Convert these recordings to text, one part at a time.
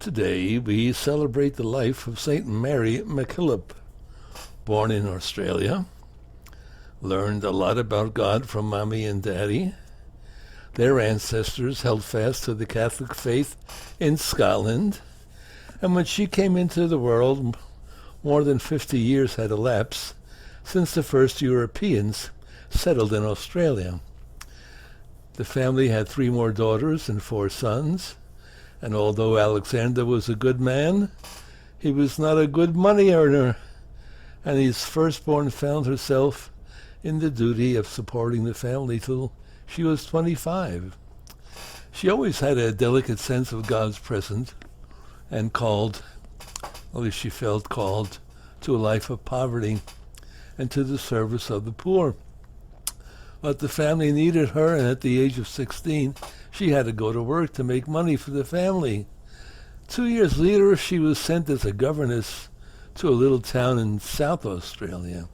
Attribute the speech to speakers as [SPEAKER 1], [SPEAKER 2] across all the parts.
[SPEAKER 1] Today we celebrate the life of St. Mary Mackillop, born in Australia, learned a lot about God from Mommy and Daddy. Their ancestors held fast to the Catholic faith in Scotland, and when she came into the world, more than 50 years had elapsed since the first Europeans settled in Australia. The family had 3 more daughters and 4 sons, and although Alexander was a good man, he was not a good money earner, and his firstborn found herself in the duty of supporting the family till she was 25. She always had a delicate sense of God's presence and at least she felt called, to a life of poverty and to the service of the poor. But the family needed her, and at the age of 16, she had to go to work to make money for the family. 2 years later, she was sent as a governess to a little town in South Australia,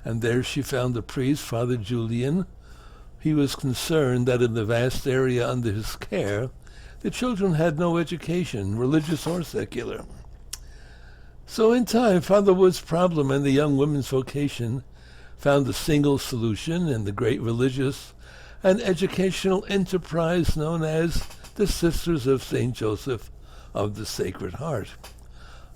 [SPEAKER 1] and there she found a priest, Father Julian. He was concerned that in the vast area under his care, the children had no education, religious or secular. So in time, Father Wood's problem and the young women's vocation found a single solution in the great religious and educational enterprise known as the Sisters of St. Joseph of the Sacred Heart.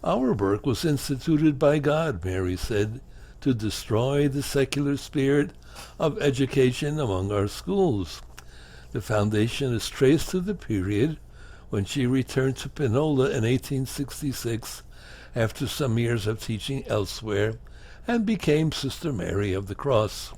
[SPEAKER 1] Our work was instituted by God, Mary said, to destroy the secular spirit of education among our schools. The foundation is traced to the period when she returned to Penola in 1866 after some years of teaching elsewhere, and became Sister Mary of the Cross.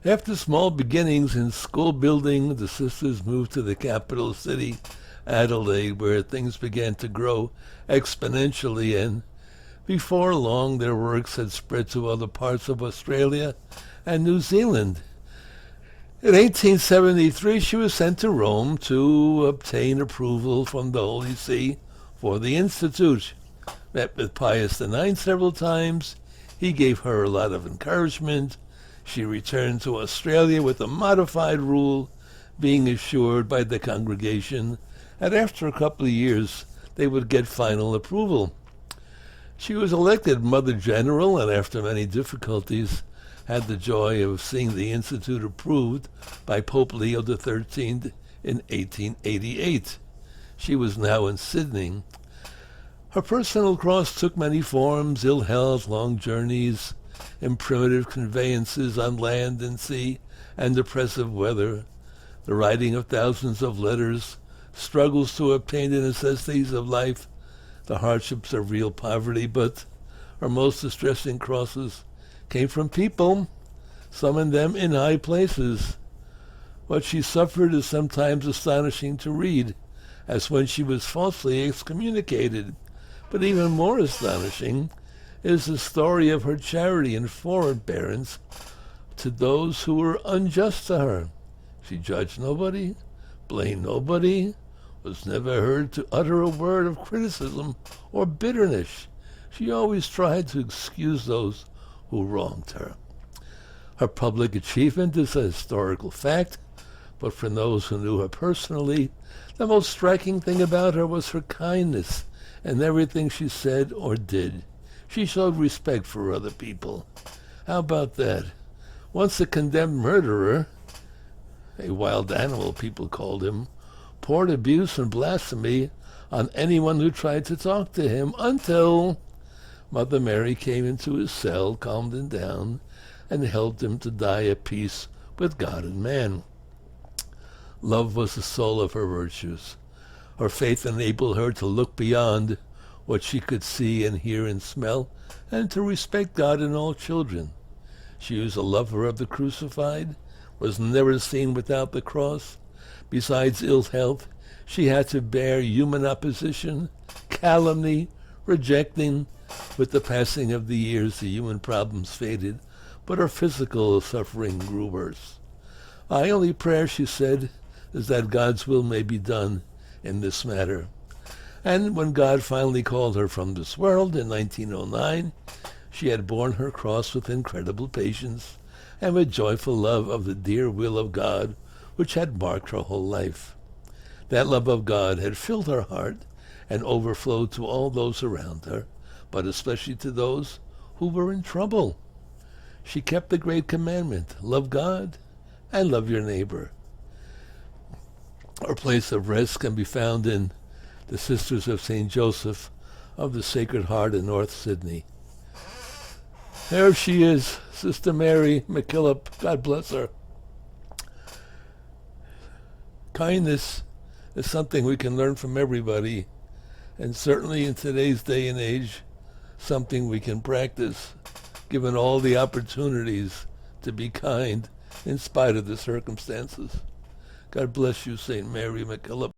[SPEAKER 1] After small beginnings in school building, the sisters moved to the capital city, Adelaide, where things began to grow exponentially, and before long their works had spread to other parts of Australia and New Zealand. In 1873, she was sent to Rome to obtain approval from the Holy See for the Institute. Met with Pius IX several times. He gave her a lot of encouragement. She returned to Australia with a modified rule, being assured by the congregation that after a couple of years they would get final approval. She was elected Mother General, and after many difficulties had the joy of seeing the Institute approved by Pope Leo XIII in 1888. She was now in Sydney. Her personal cross took many forms: ill health, long journeys, in primitive conveyances on land and sea, and oppressive weather, the writing of thousands of letters, struggles to obtain the necessities of life, the hardships of real poverty. But her most distressing crosses came from people, some of them in high places. What she suffered is sometimes astonishing to read, as when she was falsely excommunicated. But even more astonishing is the story of her charity and forbearance to those who were unjust to her. She judged nobody, blamed nobody, was never heard to utter a word of criticism or bitterness. She always tried to excuse those who wronged her. Her public achievement is a historical fact, but for those who knew her personally, the most striking thing about her was her kindness and everything she said or did. She showed respect for other people. How about that? Once a condemned murderer, a wild animal people called him, poured abuse and blasphemy on anyone who tried to talk to him, until Mother Mary came into his cell, calmed him down, and helped him to die at peace with God and man. Love was the soul of her virtues. Her faith enabled her to look beyond what she could see and hear and smell, and to respect God and all children. She was a lover of the crucified, was never seen without the cross. Besides ill health, she had to bear human opposition, calumny, rejecting. With the passing of the years, the human problems faded, but her physical suffering grew worse. My only prayer, she said, is that God's will may be done in this matter. And when God finally called her from this world in 1909, she had borne her cross with incredible patience and with joyful love of the dear will of God, which had marked her whole life. That love of God had filled her heart and overflowed to all those around her, but especially to those who were in trouble. She kept the great commandment, love God and love your neighbor. Our place of rest can be found in the Sisters of St. Joseph of the Sacred Heart in North Sydney. There she is, Sister Mary Mackillop. God bless her. Kindness is something we can learn from everybody, and certainly in today's day and age, something we can practice, given all the opportunities to be kind in spite of the circumstances. God bless you, St. Mary Mackillop.